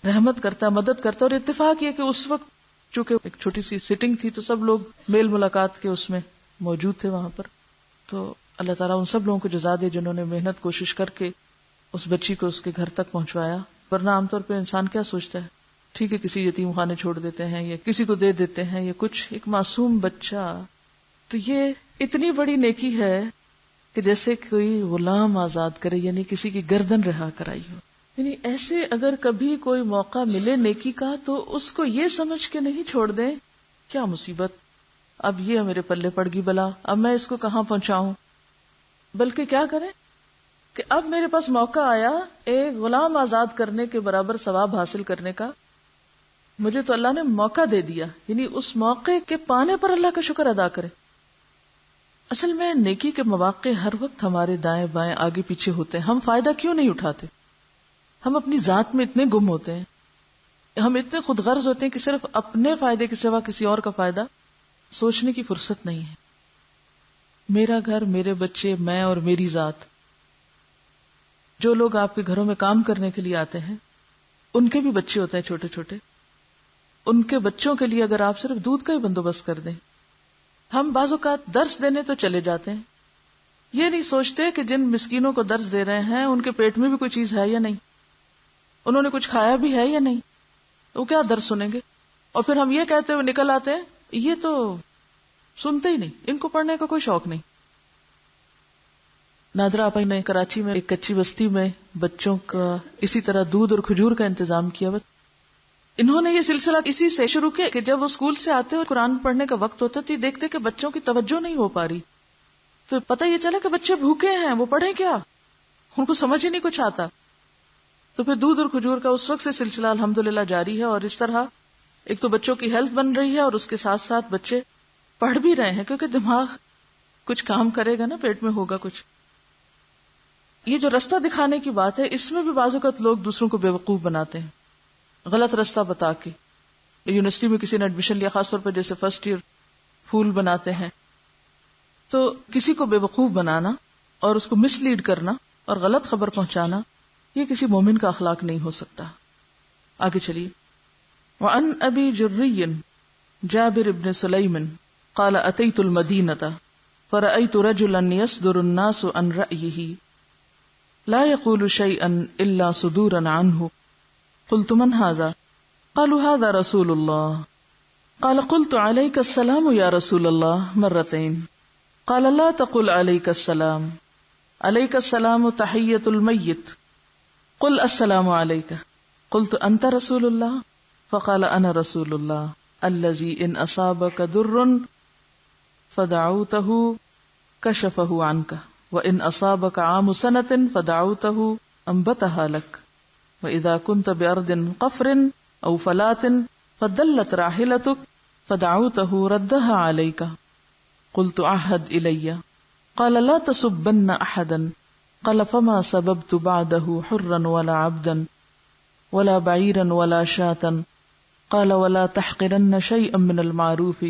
رحمت کرتا ہے، مدد کرتا ہے۔ اور اتفاق یہ کہ اس وقت چونکہ ایک چھوٹی سی سیٹنگ تھی تو سب لوگ میل ملاقات کے اس میں موجود تھے وہاں پر، تو اللہ تعالیٰ ان سب لوگوں کو جزا دے جنہوں نے محنت کوشش کر کے اس بچی کو اس کے گھر تک پہنچوایا۔ ورنہ عام طور پہ انسان کیا سوچتا ہے، ٹھیک ہے کسی یتیم خانے چھوڑ دیتے ہیں یا کسی کو دے دیتے ہیں یا کچھ، ایک معصوم بچہ۔ تو یہ اتنی بڑی نیکی ہے کہ جیسے کوئی غلام آزاد کرے، یعنی کسی کی گردن رہا کرائی ہو۔ یعنی ایسے اگر کبھی کوئی موقع ملے نیکی کا تو اس کو یہ سمجھ کے نہیں چھوڑ دیں کیا مصیبت، اب یہ میرے پلے پڑ گئی بلا، اب میں اس کو کہاں پہنچاؤں، بلکہ کیا کریں کہ اب میرے پاس موقع آیا ایک غلام آزاد کرنے کے برابر ثواب حاصل کرنے کا، مجھے تو اللہ نے موقع دے دیا، یعنی اس موقع کے پانے پر اللہ کا شکر ادا کرے۔ اصل میں نیکی کے مواقع ہر وقت ہمارے دائیں بائیں آگے پیچھے ہوتے ہیں، ہم فائدہ کیوں نہیں اٹھاتے؟ ہم اپنی ذات میں اتنے گم ہوتے ہیں، ہم اتنے خود غرض ہوتے ہیں کہ صرف اپنے فائدے کے سوا کسی اور کا فائدہ سوچنے کی فرصت نہیں ہے۔ میرا گھر، میرے بچے، میں اور میری ذات۔ جو لوگ آپ کے گھروں میں کام کرنے کے لیے آتے ہیں ان کے بھی بچے ہوتے ہیں چھوٹے چھوٹے، ان کے بچوں کے لیے اگر آپ صرف دودھ کا ہی بندوبست کر دیں۔ ہم بعض اوقات درس دینے تو چلے جاتے ہیں، یہ نہیں سوچتے کہ جن مسکینوں کو درس دے رہے ہیں ان کے پیٹ میں بھی کوئی چیز ہے یا نہیں، انہوں نے کچھ کھایا بھی ہے یا نہیں، وہ کیا درس سنیں گے؟ اور پھر ہم یہ کہتے ہوئے نکل آتے ہیں یہ تو سنتے ہی نہیں، ان کو پڑھنے کا کوئی شوق نہیں۔ نادرا آپا نے کراچی میں ایک کچی بستی میں بچوں کا اسی طرح دودھ اور کھجور کا انتظام کیا۔ انہوں نے یہ سلسلہ اسی سے شروع کیا کہ جب وہ اسکول سے آتے اور قرآن پڑھنے کا وقت ہوتا تھی، دیکھتے کہ بچوں کی توجہ نہیں ہو پا رہی، تو پتہ یہ چلا کہ بچے بھوکے ہیں، وہ پڑھیں کیا، ان کو سمجھ ہی نہیں کچھ آتا۔ تو پھر دودھ اور کھجور کا اس وقت سے سلسلہ الحمدللہ جاری ہے، اور اس طرح ایک تو بچوں کی ہیلتھ بن رہی ہے اور اس کے ساتھ ساتھ بچے پڑھ بھی رہے ہیں، کیونکہ دماغ کچھ کام کرے گا نا، پیٹ میں ہوگا کچھ۔ یہ جو رستہ دکھانے کی بات ہے، اس میں بھی بعض اوقات لوگ دوسروں کو بیوقوف بناتے ہیں غلط رستہ بتا کے۔ یونیورسٹی میں کسی نے ایڈمیشن لیا، خاص طور پر جیسے فرسٹ ایئر پھول بناتے ہیں، تو کسی کو بیوقوف بنانا اور اس کو مس لیڈ کرنا اور غلط خبر پہنچانا، یہ کسی مومن کا اخلاق نہیں ہو سکتا۔ آگے چلیے۔ وعن ابی جری جابر بن سلیم قال اتیت المدینۃ فرأیت رجلا یصدر الناس عن رأیہ لا يقول شيئا الا صدورا عنه قلت من هذا؟ قالوا هذا رسول الله. قال قلت عليك السلام يا رسول الله مرتين. قال لا تقل عليك السلام، عليك السلام تحية الميت، قل السلام عليك. قلت أنت رسول الله؟ فقال أنا رسول الله الذي إن أصابك در فدعوته كشفه عنك، وإن أصابك عام سنة فدعوته أنبتها لك، وإذا كنت بأرض قفر أو فلاة فدلت راحلتك فدعوته ردها عليك. قلت عهد إلي. قال لا تسبن أحدا. قال فما سببت بعده حرا ولا عبدا ولا بعيرا ولا شاة. قال ولا تحقرن شيئا من المعروف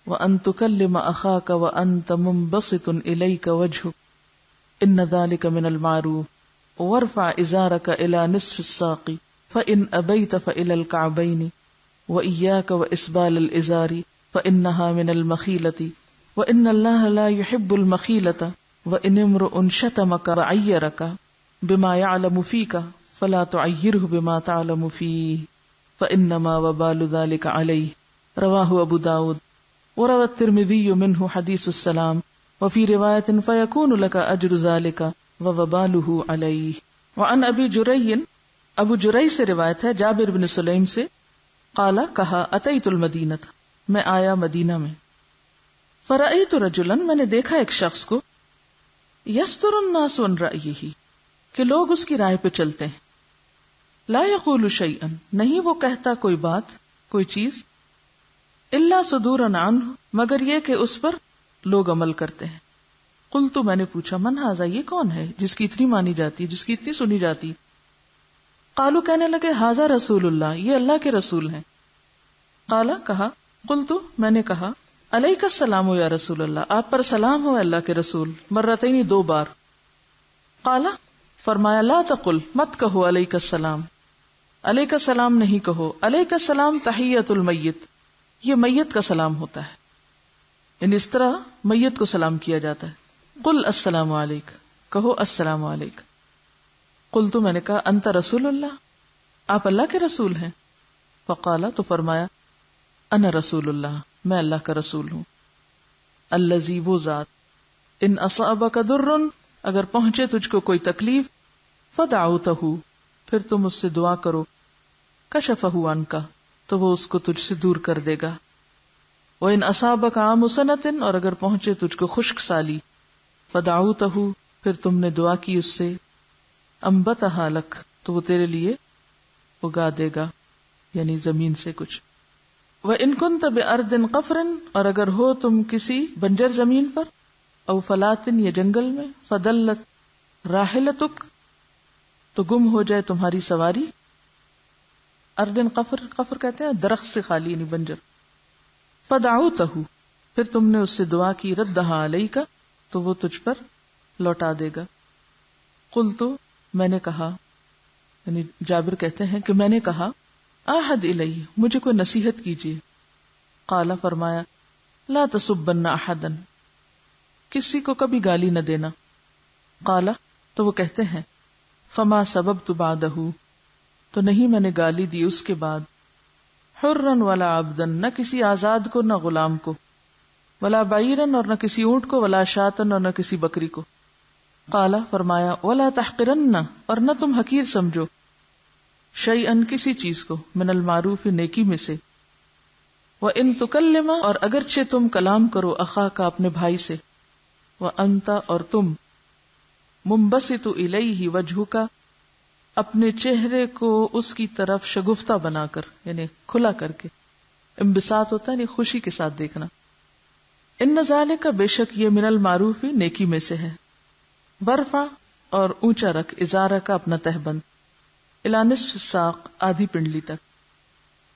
وأن تكلم أخاك وأنت منبسط إليك وجهك إن ذلك من المعروف. وارفع إزارك إلى نصف الساق فإن أبيت فإلى الكعبين وإياك وإسبال الإزار فإنها من المخيلة وإن الله لا يحب المخيلة. وإن امرؤ شتمك وعيرك بما يعلم فيك فلا تعيره بما تعلم فيه فإنما وبال ذلك عليه. رواه أبو داود. وروى الترمذي منه حديث السلام وفي رواية فيكون لك أجر ذلك ووباله عليه. وعن أبي جري، ابو جرئی سے روایت ہے جابر بن سلیم سے، قال کہا اتیت المدینۃ، میں آیا مدینہ میں، فرأیت رجلا، میں نے دیکھا ایک شخص کو، یستر الناس عن رأیہ، کہ لوگ اس کی رائے پہ چلتے ہیں. لا یقول شیئا، نہیں وہ کہتا کوئی بات کوئی چیز، الا صدورا عنہ، مگر یہ کہ اس پر لوگ عمل کرتے ہیں. قلت، میں نے پوچھا، من ھذا، یہ کون ہے جس کی اتنی مانی جاتی ہے، جس کی اتنی سنی جاتی؟ قالوا، کہنے لگے، ھذا رسول اللہ، یہ اللہ کے رسول ہیں. قال، کہا، قلت، میں نے کہا، علیک السلام یا رسول اللہ، آپ پر سلام ہو اللہ کے رسول، مرتین، 2 بار. قال، فرمایا، لا تقل، مت کہو علیک السلام، علیک السلام نہیں کہو، علیک السلام تحیۃ المیت، یہ میت کا سلام ہوتا ہے، یعنی اس طرح میت کو سلام کیا جاتا ہے. قل السلام علیک، کہو السلام علیک. قلت، میں نے کہا، انت رسول اللہ، آپ اللہ کے رسول ہیں. فقال، تو فرمایا، انا رسول اللہ، میں اللہ کا رسول ہوں. الذی، وہ ذات، ان اصابک در، اگر پہنچے تجھ کو کوئی تکلیف، فدعوتہ، پھر تم اس سے دعا کرو، کشفہ عنک، تو وہ اس کو تجھ سے دور کر دے گا. وَإِنْ أَصَابَكَ عَامُ سَنَةٍ، اور اگر پہنچے تجھ کو خشک سالی، فَدَعَوْتَهُ، پھر تم نے دعا کی اس سے، أَنبَتَهَا لَكَ، تو وہ تیرے لیے اگا دے گا، یعنی زمین سے کچھ. وَإِنْ كُنْتَ بِأَرْضٍ قَفْرٍ، اور اگر ہو تم کسی بنجر زمین پر، او فلاطن، یا جنگل میں، فَدَلَّتْ رَاحِلَتُكَ، تو گم ہو جائے تمہاری سواری. اردن قفر، قفر کہتے ہیں درخت سے خالی، یعنی بنجر. فدعوتہ، پھر تم نے اس سے دعا کی، ردہا علیکا، تو وہ تجھ پر لوٹا دے گا. قلت، میں نے کہا، یعنی جابر کہتے ہیں کہ میں نے کہا، احد الی، مجھے کوئی نصیحت کیجیے. قال، فرمایا، لا تسبن احدا، کسی کو کبھی گالی نہ دینا. قال، تو وہ کہتے ہیں، فما سببت بعدہ، تو نہیں میں نے گالی دی اس کے بعد، حرن ولا عبدن، نہ کسی آزاد کو نہ غلام کو، ولا بعیرن، اور نہ کسی اونٹ کو، ولا شاتن، اور نہ کسی بکری کو. قال، فرمایا، ولا تحقرن، اور نہ تم حقیر سمجھو، شیئن، کسی چیز کو، من المعروف، نیکی میں سے. وان تکلم، اور اگرچہ تم کلام کرو، اخاک، اپنے بھائی سے، وانت، اور تم، منبسط الیہ وجہک، اپنے چہرے کو اس کی طرف شگفتہ بنا کر، یعنی کھلا کر کے. انبساط ہوتا ہے یعنی خوشی کے ساتھ دیکھنا. ان ذالک، بے شک یہ، من المعروف، نیکی میں سے ہے. ورفع، اور اونچا رکھ، ازارک، اپنا تہبند، الی نصف الساق، آدھی پنڈلی تک.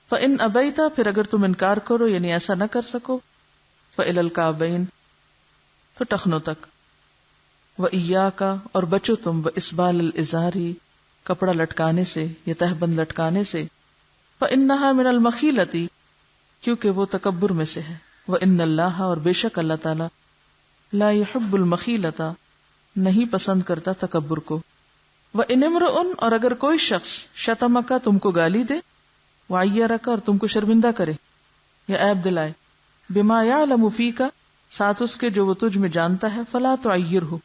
فان ابیت، پھر اگر تم انکار کرو، یعنی ایسا نہ کر سکو، فالی الکعبین، تو ٹخنوں تک. وایاک، اور بچو تم، واسبال الازاری، کپڑا لٹکانے سے یا تہبند لٹکانے سے. فإنها من المخیلۃ، کیونکہ وہ تکبر میں سے ہے. وإن اللہ، اور بے شک اللہ تعالی، لا يحب المخیلۃ، نہیں پسند کرتا تکبر کو. وإن امرؤ، اور اگر کوئی شخص، شتمک، تم کو گالی دے، وعیرک، اور تم کو شرمندہ کرے یا عیب دلائے، بما یعلم فیک، ساتھ اس کے جو وہ تجھ میں جانتا ہے، فلا تعیرہ،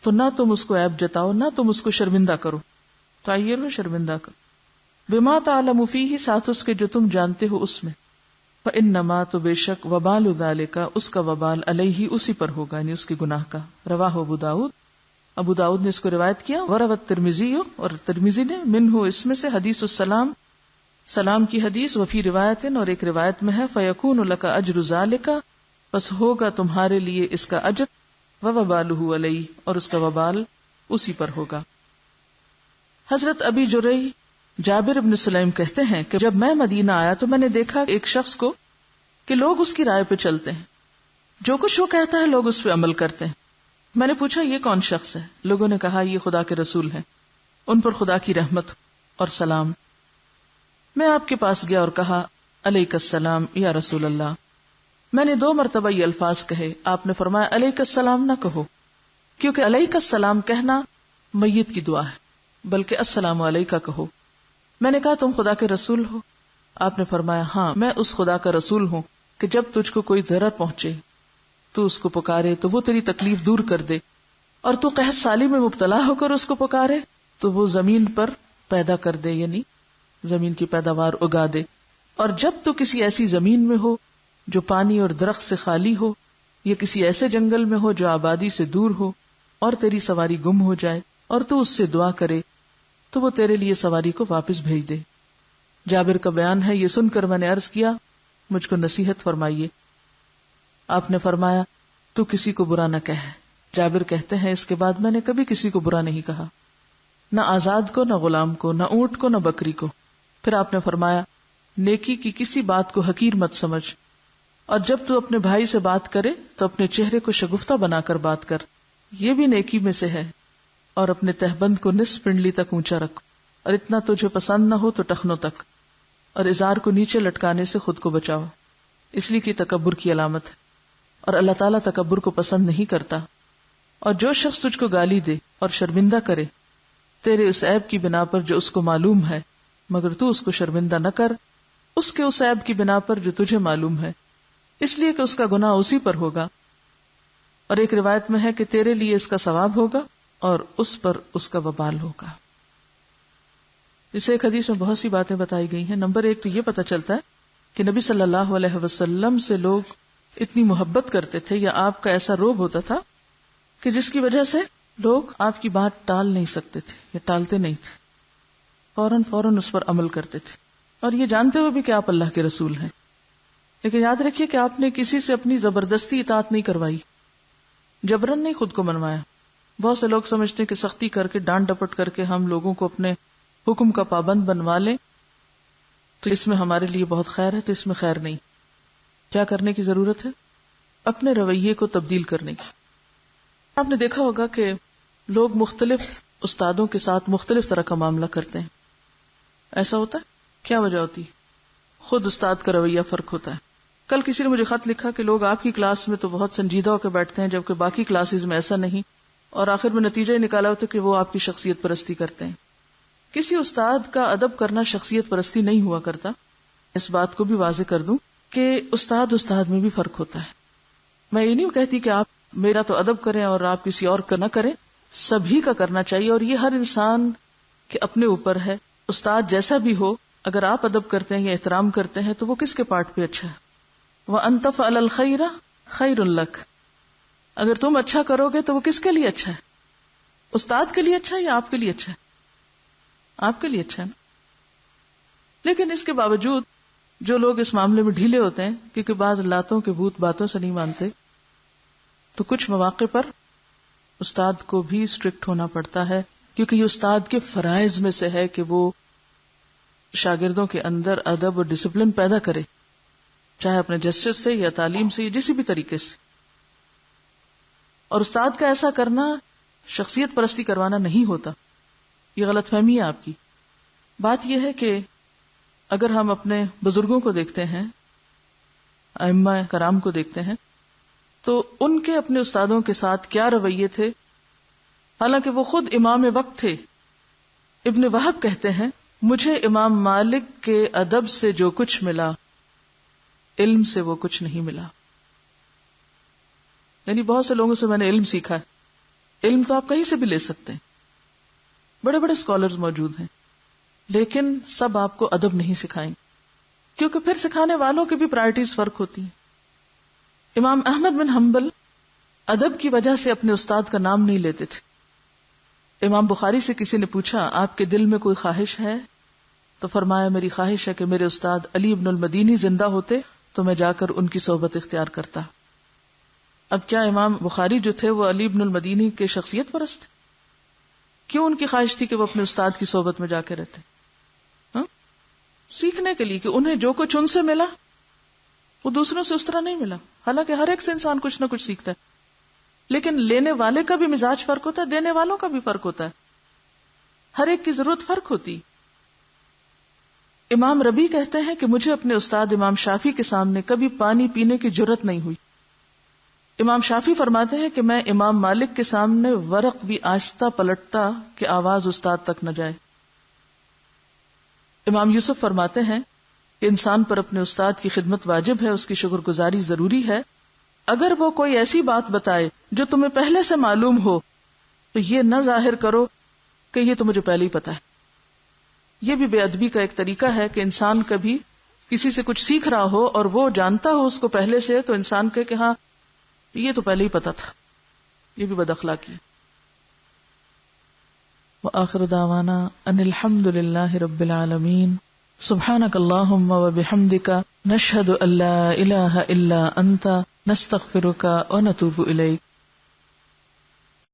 تو نہ تم اس کو عیب جتاؤ، نہ تم اس کو شرمندہ کرو. تعیرہ، شرمندہ کرو. بما تعلم فیہ، ساتھ اس کے جو تم جانتے ہو اس میں. فإنما، تو بے شک، وبال ذالک، اس کا وبال، علیہ، اسی پر ہوگا، یعنی اس کے گناہ کا. رواہ ابو داؤد، ابو داؤد نے اس کو روایت کیا. وروى الترمذی، اور ترمذی نے، منہ، اس میں سے، حدیث السلام، سلام کی حدیث. وفی روایت، اور ایک روایت میں ہے، فیکون لک اجر ذالک، پس ہوگا تمہارے لیے اس کا اجر، ووبالہ علیہ، اور اس کا وبال اسی پر ہوگا. حضرت ابی جریح جابر بن سلیم کہتے ہیں کہ جب میں مدینہ آیا تو میں نے دیکھا ایک شخص کو کہ لوگ اس کی رائے پہ چلتے ہیں، جو کچھ وہ کہتا ہے لوگ اس پہ عمل کرتے ہیں. میں نے پوچھا، یہ کون شخص ہے؟ لوگوں نے کہا، یہ خدا کے رسول ہیں، ان پر خدا کی رحمت اور سلام. میں آپ کے پاس گیا اور کہا، علیک السلام یا رسول اللہ. میں نے 2 مرتبہ یہ الفاظ کہے. آپ نے فرمایا، علیک السلام نہ کہو، کیونکہ علیک السلام کہنا میت کی دعا ہے، بلکہ السلام علیکہ کہو. میں نے کہا، تم خدا کے رسول ہو؟ آپ نے فرمایا، ہاں، میں اس خدا کا رسول ہوں کہ جب تجھ کو کوئی ضرر پہنچے تو اس کو پکارے تو وہ تیری تکلیف دور کر دے، اور تو قحط سالی میں مبتلا ہو کر اس کو پکارے تو وہ زمین پر پیدا کر دے، یعنی زمین کی پیداوار اگا دے. اور جب تو کسی ایسی زمین میں ہو جو پانی اور درخت سے خالی ہو، یا کسی ایسے جنگل میں ہو جو آبادی سے دور ہو، اور تیری سواری گم ہو جائے اور تو اس سے دعا کرے تو وہ تیرے لیے سواری کو واپس بھیج دے. جابر کا بیان ہے, یہ سن کر میں نے عرض کیا مجھ کو نصیحت فرمائیے. آپ نے فرمایا تو کسی کو برا نہ کہے. جابر کہتے ہیں اس کے بعد میں نے کبھی کسی کو برا نہیں کہا, نہ آزاد کو, نہ غلام کو, نہ اونٹ کو, نہ بکری کو. پھر آپ نے فرمایا نیکی کی کسی بات کو حقیر مت سمجھ, اور جب تو اپنے بھائی سے بات کرے تو اپنے چہرے کو شگفتہ بنا کر بات کر, یہ بھی نیکی میں سے ہے. اور اپنے تہبند کو نصف پنڈلی تک اونچا رکھ, اور اتنا تجھے پسند نہ ہو تو ٹخنوں تک, اور ازار کو نیچے لٹکانے سے خود کو بچاؤ, اس لیے کہ تکبر کی علامت ہے, اور اللہ تعالیٰ تکبر کو پسند نہیں کرتا. اور جو شخص تجھ کو گالی دے اور شرمندہ کرے تیرے اس عیب کی بنا پر جو اس کو معلوم ہے, مگر تو اس کو شرمندہ نہ کر اس کے اس عیب کی بنا پر جو تجھے معلوم ہے, اس لیے کہ اس کا گناہ اسی پر ہوگا. اور ایک روایت میں ہے کہ تیرے لیے اس کا ثواب ہوگا اور اس پر اس کا وبال ہوگا. اسے ایک حدیث میں بہت سی باتیں بتائی گئی ہیں. نمبر 1 تو یہ پتہ چلتا ہے کہ نبی صلی اللہ علیہ وسلم سے لوگ اتنی محبت کرتے تھے, یا آپ کا ایسا روب ہوتا تھا کہ جس کی وجہ سے لوگ آپ کی بات ٹال نہیں سکتے تھے یا ٹالتے نہیں تھے, فوراً اس پر عمل کرتے تھے, اور یہ جانتے ہوئے بھی کہ آپ اللہ کے رسول ہیں. لیکن یاد رکھیے کہ آپ نے کسی سے اپنی زبردستی اطاعت نہیں کروائی, جبرن نہیں خود کو منوایا. بہت سے لوگ سمجھتے ہیں کہ سختی کر کے, ڈانٹ ڈپٹ کر کے ہم لوگوں کو اپنے حکم کا پابند بنوا لیں تو اس میں ہمارے لیے بہت خیر ہے. تو اس میں خیر نہیں. کیا کرنے کی ضرورت ہے؟ اپنے رویے کو تبدیل کرنے کی. آپ نے دیکھا ہوگا کہ لوگ مختلف استادوں کے ساتھ مختلف طرح کا معاملہ کرتے ہیں. ایسا ہوتا ہے, کیا وجہ ہوتی؟ خود استاد کا رویہ فرق ہوتا ہے. کل کسی نے مجھے خط لکھا کہ لوگ آپ کی کلاس میں تو بہت سنجیدہ ہو کے بیٹھتے ہیں جبکہ باقی کلاسز میں ایسا نہیں, اور آخر میں نتیجہ ہی نکالا ہوتا کہ وہ آپ کی شخصیت پرستی کرتے ہیں. کسی استاد کا ادب کرنا شخصیت پرستی نہیں ہوا کرتا. اس بات کو بھی واضح کر دوں کہ استاد میں بھی فرق ہوتا ہے. میں یہ نہیں کہتی کہ آپ میرا تو ادب کریں اور آپ کسی اور کا نہ کریں, سبھی کا کرنا چاہیے, اور یہ ہر انسان کے اپنے اوپر ہے. استاد جیسا بھی ہو, اگر آپ ادب کرتے ہیں یا احترام کرتے ہیں تو وہ کس کے پارٹ پہ اچھا ہے؟ وَأَن تَفْعَلَ الْخَيْرَ خَيْرٌ لَكَ. اگر تم اچھا کرو گے تو وہ کس کے لیے اچھا ہے؟ استاد کے لیے اچھا ہے یا آپ کے لیے اچھا ہے؟ آپ کے لیے اچھا ہے نا. لیکن اس کے باوجود جو لوگ اس معاملے میں ڈھیلے ہوتے ہیں, کیونکہ بعض لاتوں کے بھوت باتوں سے نہیں مانتے, تو کچھ مواقع پر استاد کو بھی اسٹرکٹ ہونا پڑتا ہے, کیونکہ یہ استاد کے فرائض میں سے ہے کہ وہ شاگردوں کے اندر ادب اور ڈسپلن پیدا کرے, چاہے اپنے جسٹس سے یا تعلیم سے یا کسی بھی طریقے سے. اور استاد کا ایسا کرنا شخصیت پرستی کروانا نہیں ہوتا. یہ غلط فہمی ہے آپ کی. بات یہ ہے کہ اگر ہم اپنے بزرگوں کو دیکھتے ہیں, ائمہ کرام کو دیکھتے ہیں, تو ان کے اپنے استادوں کے ساتھ کیا رویے تھے, حالانکہ وہ خود امام وقت تھے. ابن وہب کہتے ہیں مجھے امام مالک کے ادب سے جو کچھ ملا, علم سے وہ کچھ نہیں ملا. یعنی بہت سے لوگوں سے میں نے علم سیکھا ہے. علم تو آپ کہیں سے بھی لے سکتے ہیں, بڑے بڑے اسکالرز موجود ہیں, لیکن سب آپ کو ادب نہیں سکھائیں, کیونکہ پھر سکھانے والوں کی بھی پرائرٹیز فرق ہوتی ہیں. امام احمد بن حنبل ادب کی وجہ سے اپنے استاد کا نام نہیں لیتے تھے. امام بخاری سے کسی نے پوچھا آپ کے دل میں کوئی خواہش ہے, تو فرمایا میری خواہش ہے کہ میرے استاد علی ابن المدینی زندہ ہوتے تو میں جا کر ان کی صحبت اختیار کرتا. اب کیا امام بخاری جو تھے وہ علی ابن المدینی کے شخصیت پرست تھے؟ کیوں ان کی خواہش تھی کہ وہ اپنے استاد کی صحبت میں جا کے رہتے؟ سیکھنے کے لیے کہ انہیں جو کچھ ان سے ملا وہ دوسروں سے اس طرح نہیں ملا. حالانکہ ہر ایک سے انسان کچھ نہ کچھ سیکھتا ہے, لیکن لینے والے کا بھی مزاج فرق ہوتا ہے, دینے والوں کا بھی فرق ہوتا ہے, ہر ایک کی ضرورت فرق ہوتی. امام ربیع کہتے ہیں کہ مجھے اپنے استاد امام شافعی کے سامنے کبھی پانی پینے کی جرت نہیں ہوئی. امام شافعی فرماتے ہیں کہ میں امام مالک کے سامنے ورق بھی آہستہ پلٹتا کہ آواز استاد تک نہ جائے. امام یوسف فرماتے ہیں کہ انسان پر اپنے استاد کی خدمت واجب ہے, اس کی شکر گزاری ضروری ہے. اگر وہ کوئی ایسی بات بتائے جو تمہیں پہلے سے معلوم ہو تو یہ نہ ظاہر کرو کہ یہ تو مجھے پہلے ہی پتا ہے. یہ بھی بے ادبی کا ایک طریقہ ہے کہ انسان کبھی کسی سے کچھ سیکھ رہا ہو اور وہ جانتا ہو اس کو پہلے سے, تو انسان کہے کہ ہاں یہ تو پہلے ہی پتا تھا. یہ بھی بد اخلاقی. وآخر دعوانا ان الحمد للہ رب العالمین. سبحانک اللہم وبحمدک نشہد ان لا الہ الا انت نستغفرک ونتوب الیک.